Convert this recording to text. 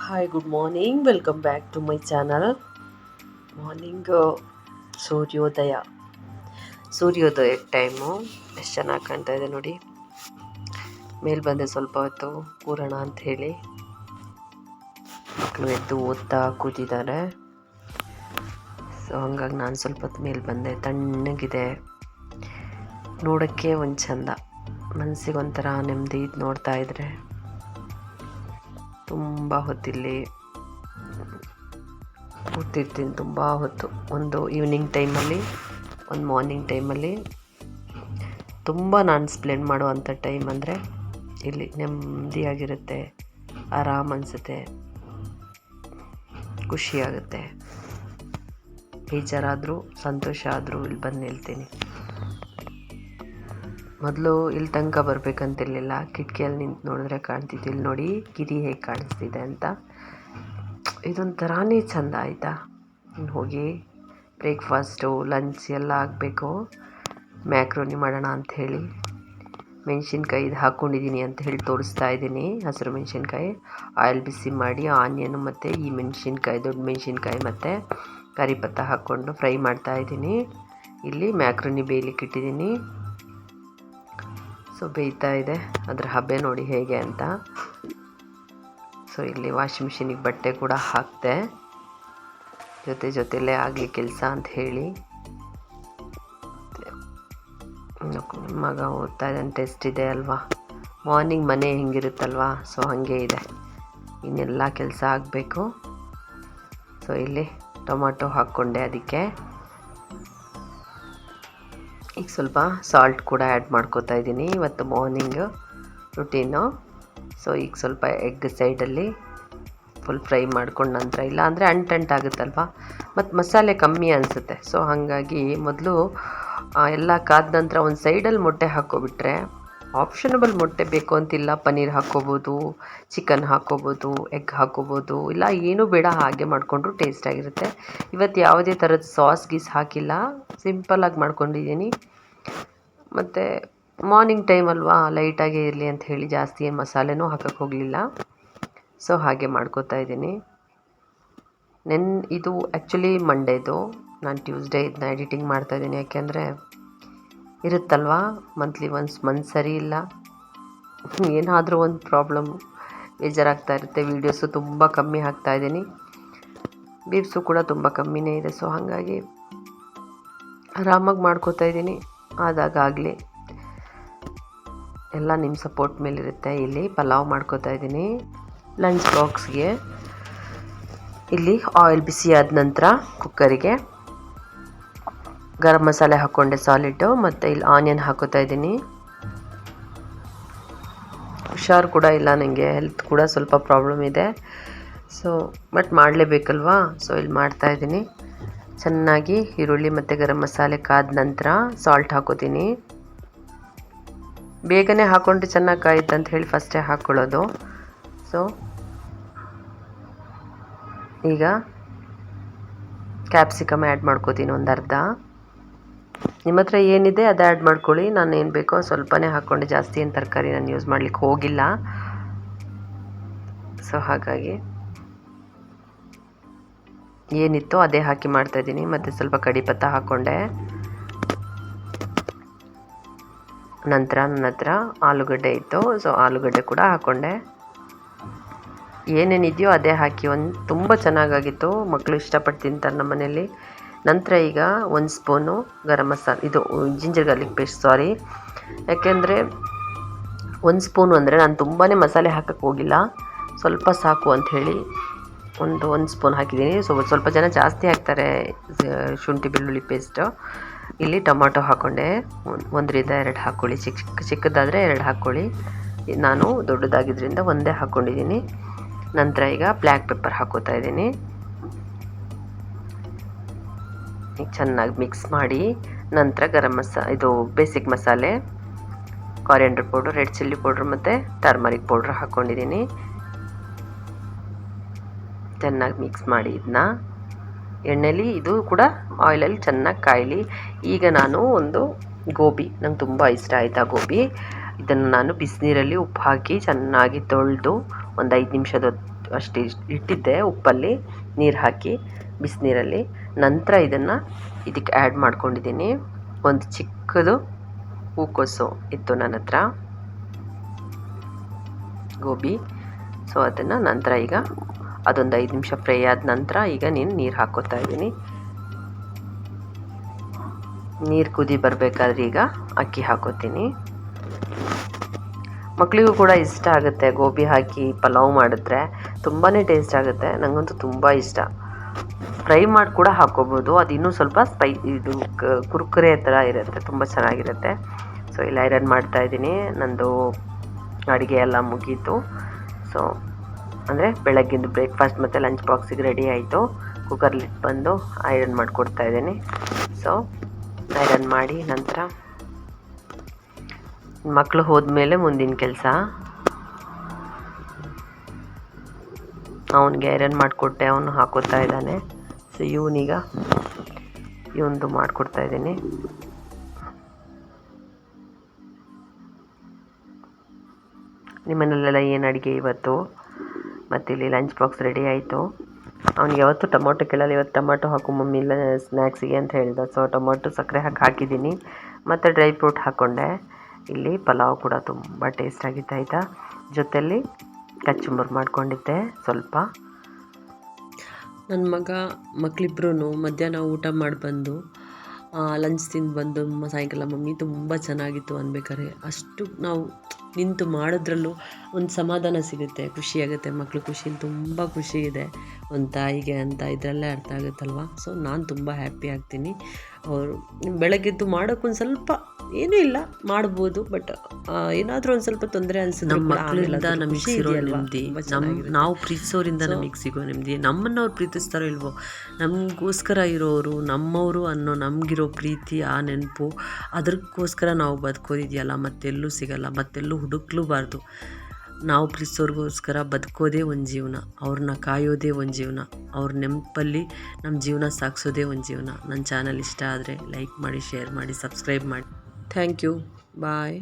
Hi, good morning. Welcome back to my channel. Morning ಸೂರ್ಯೋದಯ time ಎಷ್ಟು ಚೆನ್ನಾಗಿ ಕಾಣ್ತಾ ಇದೆ ನೋಡಿ. ಮೇಲೆ ಬಂದೆ ಸ್ವಲ್ಪ ಹೊತ್ತು ಕೂರೋಣ ಅಂತ ಹೇಳಿ. ಮಕ್ಕಳು ಎದ್ದು ಓದ್ತಾ ಕೂತಿದ್ದಾರೆ. ಸೊ ಹಂಗಾಗಿ ನಾನು ಸ್ವಲ್ಪ ಹೊತ್ತು ಮೇಲೆ ಬಂದೆ. ತಣ್ಣಗಿದೆ, ನೋಡೋಕ್ಕೆ ಒಂದು ಚಂದ, ಮನಸ್ಸಿಗೆ ಒಂಥರ ನೆಮ್ಮದಿ. ನೋಡ್ತಾ ಇದ್ರೆ ತುಂಬ ಹೊತ್ತಿಲ್ಲಿ ಕೂತಿರ್ತೀನಿ, ತುಂಬ ಹೊತ್ತು. ಒಂದು ಈವ್ನಿಂಗ್ ಟೈಮಲ್ಲಿ, ಒಂದು ಮಾರ್ನಿಂಗ್ ಟೈಮಲ್ಲಿ ತುಂಬ ನಾನು ಸ್ಪೆಂಡ್ ಮಾಡುವಂಥ ಟೈಮ್ ಅಂದರೆ ಇಲ್ಲಿ ನೆಮ್ಮದಿಯಾಗಿರುತ್ತೆ, ಆರಾಮ್ ಅನಿಸುತ್ತೆ, ಖುಷಿಯಾಗುತ್ತೆ. ಬೇಜಾರಾದರೂ ಸಂತೋಷ ಆದರೂ ಇಲ್ಲಿ ಬಂದು ನಿಲ್ತೀನಿ. ಮೊದಲು ಇಲ್ಲಿ ತನಕ ಬರಬೇಕಂತಿರಲಿಲ್ಲ. ಕಿಟಕಿಯಲ್ಲಿ ನಿಂತು ನೋಡಿದ್ರೆ ಕಾಣ್ತಿತ್ತು. ಇಲ್ಲಿ ನೋಡಿ ಗಿರಿ ಹೇಗೆ ಕಾಣಿಸ್ತಿದೆ ಅಂತ. ಇದೊಂಥರಾನೇ ಚೆಂದ. ಆಯಿತಾ, ಇನ್ನು ಹೋಗಿ ಬ್ರೇಕ್ಫಾಸ್ಟು ಲಂಚ್ ಎಲ್ಲ ಆಗಬೇಕು. ಮ್ಯಾಕ್ರೋನಿ ಮಾಡೋಣ ಅಂಥೇಳಿ ಮೆಣಸಿನ್ಕಾಯಿ ಇದು ಹಾಕ್ಕೊಂಡಿದ್ದೀನಿ ಅಂತ ಹೇಳಿ ತೋರಿಸ್ತಾ ಇದ್ದೀನಿ. ಹಸಿರು ಮೆಣಸಿನ್ಕಾಯಿ ಆಯಿಲ್ ಬಿಸಿ ಮಾಡಿ ಆನಿಯನು ಮತ್ತು ಈ ಮೆಣಸಿನ್ಕಾಯಿ, ದೊಡ್ಡ ಮೆಣಸಿನ್ಕಾಯಿ ಮತ್ತು ಕರಿಪತ್ತ ಹಾಕ್ಕೊಂಡು ಫ್ರೈ ಮಾಡ್ತಾಯಿದ್ದೀನಿ. ಇಲ್ಲಿ ಮ್ಯಾಕ್ರೋನಿ ಬೇಯಲಿಕ್ಕೆ ಇಟ್ಟಿದ್ದೀನಿ. ಸೊ ಬೇಯ್ತಾ ಇದೆ. ಅದರ ಹಬೆ ನೋಡಿ ಹೇಗೆ ಅಂತ. ಸೊ ಇಲ್ಲಿ ವಾಷಿಂಗ್ ಮಿಷಿನಿಗೆ ಬಟ್ಟೆ ಕೂಡ ಹಾಕ್ತೆ, ಜೊತೆಲೇ ಆಗಲಿ ಕೆಲಸ ಅಂತ ಹೇಳಿ. ಮಗ ಓದ್ತಾ ಇದ್ದಾನೆ, ಟೆಸ್ಟ್ ಇದೆ ಅಲ್ವಾ. ಮಾರ್ನಿಂಗ್ ಮನೆ ಹೆಂಗಿರುತ್ತಲ್ವಾ, ಸೊ ಹಾಗೆ ಇದೆ. ಇನ್ನೆಲ್ಲ ಕೆಲಸ ಆಗಬೇಕು. ಸೊ ಇಲ್ಲಿ ಟೊಮಾಟೊ ಹಾಕ್ಕೊಂಡೆ. ಅದಕ್ಕೆ ಈಗ ಸ್ವಲ್ಪ ಸಾಲ್ಟ್ ಕೂಡ ಆ್ಯಡ್ ಮಾಡ್ಕೋತಾ ಇದ್ದೀನಿ. ಇವತ್ತು ಮಾರ್ನಿಂಗ್ ರುಟೀನು. ಸೊ ಈಗ ಸ್ವಲ್ಪ ಎಗ್ ಸೈಡಲ್ಲಿ ಫುಲ್ ಫ್ರೈ ಮಾಡ್ಕೊಂಡು ನಂತರ, ಇಲ್ಲ ಅಂದರೆ ಅಂಟಾಗುತ್ತಲ್ವ, ಮತ್ತು ಮಸಾಲೆ ಕಮ್ಮಿ ಅನಿಸುತ್ತೆ. ಸೊ ಹಾಗಾಗಿ ಮೊದಲು ಎಲ್ಲ ಕಾದ ನಂತರ ಒಂದು ಸೈಡಲ್ಲಿ ಮೊಟ್ಟೆ ಹಾಕ್ಕೊಬಿಟ್ರೆ, ಆಪ್ಷನಬಲ್ ಮೊಟ್ಟೆ ಬೇಕು ಅಂತಿಲ್ಲ, ಪನ್ನೀರ್ ಹಾಕ್ಕೋಬೋದು, ಚಿಕನ್ ಹಾಕ್ಕೋಬೋದು, ಎಗ್ ಹಾಕ್ಕೋಬೋದು, ಇಲ್ಲ ಏನೂ ಬೇಡ ಹಾಗೆ ಮಾಡಿಕೊಂಡ್ರು ಟೇಸ್ಟಾಗಿರುತ್ತೆ. ಇವತ್ತು ಯಾವುದೇ ಥರದ ಸಾಸ್ ಗೀಸ್ ಹಾಕಿಲ್ಲ, ಸಿಂಪಲ್ಲಾಗಿ ಮಾಡ್ಕೊಂಡಿದ್ದೀನಿ. ಮತ್ತು ಮಾರ್ನಿಂಗ್ ಟೈಮ್ ಅಲ್ವಾ, ಲೈಟಾಗೇ ಇರಲಿ ಅಂತ ಹೇಳಿ ಜಾಸ್ತಿ ಏನು ಮಸಾಲೆನೂ ಹಾಕೋಕ್ಕೆ ಹೋಗಲಿಲ್ಲ. ಸೊ ಹಾಗೆ ಮಾಡ್ಕೋತಾ ಇದ್ದೀನಿ. ಇದು ಆ್ಯಕ್ಚುಲಿ ಮಂಡೇದು, ನಾನು ಟ್ಯೂಸ್ಡೇ ಇದನ್ನ ಎಡಿಟಿಂಗ್ ಮಾಡ್ತಾಯಿದ್ದೀನಿ. ಯಾಕೆಂದರೆ ಇರುತ್ತಲ್ವಾ, ಮಂತ್ಲಿ ಒನ್ಸ್ ಮನ್ಸು ಸರಿ ಇಲ್ಲ, ಏನಾದರೂ ಒಂದು ಪ್ರಾಬ್ಲಮ್, ಬೇಜಾರಾಗ್ತಾ ಇರುತ್ತೆ. ವೀಡಿಯೋಸು ತುಂಬ ಕಮ್ಮಿ ಹಾಕ್ತಾಯಿದ್ದೀನಿ, ವ್ಯೂಸು ಕೂಡ ತುಂಬ ಕಮ್ಮಿನೇ ಇದೆ. ಸೊ ಹಾಗಾಗಿ ಆರಾಮಾಗಿ ಮಾಡ್ಕೋತಾ ಇದ್ದೀನಿ. ಆದಾಗಲಿ ಎಲ್ಲ ನಿಮ್ಮ ಸಪೋರ್ಟ್ ಮೇಲಿರುತ್ತೆ. ಇಲ್ಲಿ ಪಲಾವ್ ಮಾಡ್ಕೋತಾ ಇದ್ದೀನಿ ಲಂಚ್ ಬಾಕ್ಸ್ಗೆ. ಇಲ್ಲಿ ಆಯಿಲ್ ಬಿಸಿ ಆದ ನಂತರ ಕುಕ್ಕರಿಗೆ ಗರಂ ಮಸಾಲೆ ಹಾಕ್ಕೊಂಡೆ ಸಾಲಿಡ್ಡು, ಮತ್ತು ಇಲ್ಲಿ ಆನಿಯನ್ ಹಾಕೋತಾ ಇದ್ದೀನಿ. ಹುಷಾರು ಕೂಡ ಇಲ್ಲ ನನಗೆ, ಹೆಲ್ತ್ ಕೂಡ ಸ್ವಲ್ಪ ಪ್ರಾಬ್ಲಮ್ ಇದೆ. So but ಮಾಡಲೇಬೇಕಲ್ವಾ. ಸೊ ಇಲ್ಲಿ ಮಾಡ್ತಾಯಿದ್ದೀನಿ. ಚೆನ್ನಾಗಿ ಈರುಳ್ಳಿ ಮತ್ತು ಗರಂ ಮಸಾಲೆ ಕಾದ ನಂತರ ಸಾಲ್ಟ್ ಹಾಕೋತೀನಿ. ಬೇಗನೆ ಹಾಕ್ಕೊಂಡ್ರೆ ಚೆನ್ನಾಗಿ ಕಾಯುತ್ತೆ ಅಂತ ಹೇಳಿ ಫಸ್ಟೇ ಹಾಕ್ಕೊಳ್ಳೋದು. ಸೊ ಈಗ ಕ್ಯಾಪ್ಸಿಕಮ್ ಆ್ಯಡ್ ಮಾಡ್ಕೋತೀನಿ, ಒಂದು ಅರ್ಧ. ನಿಮ್ಮ ಹತ್ರ ಏನಿದೆ ಅದು ಆ್ಯಡ್ ಮಾಡ್ಕೊಳ್ಳಿ. ನಾನು ಏನು ಬೇಕೋ ಸ್ವಲ್ಪನೇ ಹಾಕ್ಕೊಂಡೆ, ಜಾಸ್ತಿ ಏನು ತರಕಾರಿ ನಾನು ಯೂಸ್ ಮಾಡಲಿಕ್ಕೆ ಹೋಗಿಲ್ಲ. ಸೊ ಹಾಗಾಗಿ ಏನಿತ್ತೋ ಅದೇ ಹಾಕಿ ಮಾಡ್ತಾಯಿದ್ದೀನಿ. ಮತ್ತು ಸ್ವಲ್ಪ ಕಡಿಪತ್ತ ಹಾಕ್ಕೊಂಡೆ. ನಂತರ ನನ್ನ ಹತ್ರ ಆಲೂಗಡ್ಡೆ ಇತ್ತು, ಸೊ ಆಲೂಗಡ್ಡೆ ಕೂಡ ಹಾಕ್ಕೊಂಡೆ. ಏನೇನಿದೆಯೋ ಅದೇ ಹಾಕಿ ತುಂಬ ಚೆನ್ನಾಗಾಗಿತ್ತು. ಮಕ್ಕಳು ಇಷ್ಟಪಟ್ಟು ತಿಂತಾರೆ ನಮ್ಮ ಮನೇಲಿ. ನಂತರ ಈಗ 1 ಸ್ಪೂನು ಗರಂ ಮಸಾಲೆ, ಇದು ಜಿಂಜರ್ ಗಾರ್ಲಿಕ್ ಪೇಸ್ಟ್, ಸಾರಿ. ಯಾಕೆಂದರೆ 1 ಸ್ಪೂನು ಅಂದರೆ ನಾನು ತುಂಬಾ ಮಸಾಲೆ ಹಾಕೋಕ್ಕೆ ಹೋಗಿಲ್ಲ, ಸ್ವಲ್ಪ ಸಾಕು ಅಂಥೇಳಿ ಒಂದು ಸ್ಪೂನ್ ಹಾಕಿದ್ದೀನಿ. ಸ್ವಲ್ಪ ಜನ ಜಾಸ್ತಿ ಹಾಕ್ತಾರೆ ಶುಂಠಿ ಬೆಳ್ಳುಳ್ಳಿ ಪೇಸ್ಟು. ಇಲ್ಲಿ ಟೊಮಾಟೊ ಹಾಕ್ಕೊಂಡೆ, 1ರಿಂದ 2 ಹಾಕ್ಕೊಳ್ಳಿ. ಚಿಕ್ಕದಾದರೆ 2 ಹಾಕ್ಕೊಳ್ಳಿ. ನಾನು ದೊಡ್ಡದಾಗಿದ್ದರಿಂದ 1 ಹಾಕ್ಕೊಂಡಿದ್ದೀನಿ. ನಂತರ ಈಗ ಬ್ಲ್ಯಾಕ್ ಪೆಪ್ಪರ್ ಹಾಕೋತಾ ಇದ್ದೀನಿ. ಈಗ ಚೆನ್ನಾಗಿ ಮಿಕ್ಸ್ ಮಾಡಿ ನಂತರ ಇದು ಬೇಸಿಕ್ ಮಸಾಲೆ, ಕಾರಿಯಂಡರ್ ಪೌಡ್ರ್, ರೆಡ್ ಚಿಲ್ಲಿ ಪೌಡ್ರ್ ಮತ್ತು ಟರ್ಮರಿಕ್ ಪೌಡ್ರ್ ಹಾಕ್ಕೊಂಡಿದ್ದೀನಿ. ಚೆನ್ನಾಗಿ ಮಿಕ್ಸ್ ಮಾಡಿ ಇದನ್ನ ಎಣ್ಣೆಲಿ, ಇದು ಕೂಡ ಆಯಿಲಲ್ಲಿ ಚೆನ್ನಾಗಿ ಕಾಯಲಿ. ಈಗ ನಾನು ಒಂದು ಗೋಬಿ, ನಂಗೆ ತುಂಬ ಇಷ್ಟ ಆಯಿತಾ ಗೋಬಿ, ಇದನ್ನು ನಾನು ಬಿಸಿನೀರಲ್ಲಿ ಉಪ್ಪು ಹಾಕಿ ಚೆನ್ನಾಗಿ ತೊಳೆದು ಒಂದು 5 ನಿಮಿಷದ ಅಷ್ಟು ಇಟ್ಟಿದ್ದೆ ಉಪ್ಪಲ್ಲಿ ನೀರು ಹಾಕಿ ಬಿಸಿನೀರಲ್ಲಿ. ನಂತರ ಇದನ್ನು ಇದಕ್ಕೆ ಆ್ಯಡ್ ಮಾಡ್ಕೊಂಡಿದ್ದೀನಿ. ಒಂದು ಚಿಕ್ಕದು ಹೂಕೋಸು ಇತ್ತು ನನ್ನ ಹತ್ರ, ಗೋಬಿ. ಸೊ ಅದನ್ನು ನಂತರ ಈಗ ಅದೊಂದು 5 ನಿಮಿಷ ಫ್ರೈ ಆದ ನಂತರ ಈಗ ನೀರು ಹಾಕೋತಾ ಇದ್ದೀನಿ. ನೀರು ಕುದಿ ಬರಬೇಕಾದ್ರೆ ಈಗ ಅಕ್ಕಿ ಹಾಕೋತೀನಿ. ಮಕ್ಕಳಿಗೂ ಕೂಡ ಇಷ್ಟ ಆಗುತ್ತೆ ಗೋಬಿ ಹಾಕಿ ಪಲಾವ್ ಮಾಡಿದ್ರೆ, ತುಂಬಾ ಟೇಸ್ಟ್ ಆಗುತ್ತೆ. ನನಗಂತೂ ತುಂಬ ಇಷ್ಟ. ಫ್ರೈ ಮಾಡಿ ಕೂಡ ಹಾಕೋಬೋದು, ಅದು ಇನ್ನೂ ಸ್ವಲ್ಪ ಇದು ಕುರ್ಕುರೆ ಥರ ಇರುತ್ತೆ, ತುಂಬ ಚೆನ್ನಾಗಿರುತ್ತೆ. ಸೊ ಇಲ್ಲಿ ಐರನ್ ಮಾಡ್ತಾಯಿದ್ದೀನಿ. ನಂದು ಅಡುಗೆ ಎಲ್ಲ ಮುಗೀತು. ಸೊ ಅಂದರೆ ಬೆಳಗ್ಗಿಂದು ಬ್ರೇಕ್ಫಾಸ್ಟ್ ಮತ್ತು ಲಂಚ್ ಬಾಕ್ಸಿಗೆ ರೆಡಿ ಆಯಿತು. ಕುಕ್ಕರ್ಲಿಟ್ಟು ಬಂದು ಐರನ್ ಮಾಡಿಕೊಡ್ತಾಯಿದ್ದೀನಿ. ಸೊ ಐರನ್ ಮಾಡಿ ನಂತರ ಮಕ್ಕಳು ಹೋದ್ಮೇಲೆ ಮುಂದಿನ ಕೆಲಸ. ಅವನಿಗೆ ಐರನ್ ಮಾಡಿಕೊಟ್ಟೆ, ಅವನು ಹಾಕೋತಾ ಇದ್ದಾನೆ. ಸೊ ಇವನದು ಮಾಡಿಕೊಡ್ತಾಯಿದ್ದೀನಿ. ನಿಮ್ಮನೆಲ್ಲ ಏನು ಅಡುಗೆ ಇವತ್ತು? ಮತ್ತು ಇಲ್ಲಿ ಲಂಚ್ ಬಾಕ್ಸ್ ರೆಡಿ ಆಯಿತು. ಅವ್ನಿಗೆ ಯಾವತ್ತು ಟೊಮೊಟೊ ಕೇಳಲ್ಲ, ಇವತ್ತು ಟೊಮೊಟೊ ಹಾಕು ಮಮ್ಮಿ ಇಲ್ಲ ಸ್ನ್ಯಾಕ್ಸಿಗೆ ಅಂತ ಹೇಳ್ದ. ಸೊ ಟೊಮೊಟೊ ಸಕ್ಕರೆ ಹಾಕಿದ್ದೀನಿ ಮತ್ತು ಡ್ರೈ ಫ್ರೂಟ್ ಹಾಕ್ಕೊಂಡೆ. ಇಲ್ಲಿ ಪಲಾವ್ ಕೂಡ ತುಂಬ ಟೇಸ್ಟಾಗಿತ್ತು ಆಯಿತಾ. ಜೊತೆಯಲ್ಲಿ ಕಚ್ಚುಂಬರು ಮಾಡ್ಕೊಂಡಿದ್ದೆ ಸ್ವಲ್ಪ. ನನ್ನ ಮಕ್ಕಳಿಬ್ರು ಮಧ್ಯಾಹ್ನ ಊಟ ಮಾಡಿ ಬಂದು ಲಂಚ್ ತಿಂದು ಬಂದು ಸಾಯಂಕಾಲ ಮಮ್ಮಿ ತುಂಬ ಚೆನ್ನಾಗಿತ್ತು ಅನ್ಬೇಕಾದ್ರೆ, ಅಷ್ಟು ನಾವು ನಿಂತು ಮಾಡೋದ್ರಲ್ಲೂ ಒಂದು ಸಮಾಧಾನ ಸಿಗುತ್ತೆ, ಖುಷಿಯಾಗುತ್ತೆ. ಮಕ್ಕಳು ಖುಷಿಲಿ ತುಂಬ ಖುಷಿ ಇದೆ ಒಂದು ತಾಯಿಗೆ ಅಂತ ಇದರಲ್ಲೇ ಅರ್ಥ ಆಗುತ್ತಲ್ವ. ಸೊ ನಾನು ತುಂಬ ಹ್ಯಾಪಿ ಆಗ್ತೀನಿ. ಅವರು ಬೆಳಗ್ಗೆದ್ದು ಮಾಡೋಕ್ಕೊಂದು ಸ್ವಲ್ಪ ಏನೂ ಇಲ್ಲ ಮಾಡ್ಬೋದು, ಬಟ್ ಏನಾದರೂ ಒಂದು ಸ್ವಲ್ಪ ತೊಂದರೆ ಅನಿಸಿದ್ರೆ ನಮ್ಮ ಮಕ್ಕಳಿಂದ ನಮಗೆ ಸಿಗೋ ನೆಮ್ಮದಿ, ನಾವು ಪ್ರೀತಿಸೋರಿಂದ ನಮಗೆ ಸಿಗೋ ನೆಮ್ಮದಿ, ನಮ್ಮನ್ನು ಅವ್ರು ಪ್ರೀತಿಸ್ತಾರೋ ಇಲ್ವೋ, ನಮಗೋಸ್ಕರ ಇರೋರು ನಮ್ಮವರು ಅನ್ನೋ ನಮಗಿರೋ ಪ್ರೀತಿ, ಆ ನೆನಪು, ಅದಕ್ಕೋಸ್ಕರ ನಾವು ಬದುಕೋದಿದೆಯಲ್ಲ ಮತ್ತೆಲ್ಲೂ ಸಿಗಲ್ಲ, ಮತ್ತೆಲ್ಲೂ ಹುಡುಕ್ಲೂಬಾರ್ದು. ನಾವು ಪ್ರೀತಿಸೋರಿಗೋಸ್ಕರ ಬದುಕೋದೇ ಒಂದು ಜೀವನ, ಅವ್ರನ್ನ ಕಾಯೋದೇ ಒಂದು ಜೀವನ, ಅವ್ರ ನೆನಪಲ್ಲಿ ನಮ್ಮ ಜೀವನ ಸಾಗಿಸೋದೇ ಒಂದು ಜೀವನ. ನನ್ನ ಚಾನಲ್ ಇಷ್ಟ ಆದರೆ ಲೈಕ್ ಮಾಡಿ, ಶೇರ್ ಮಾಡಿ, ಸಬ್ಸ್ಕ್ರೈಬ್ ಮಾಡಿ. Thank you. ಬಾಯ್.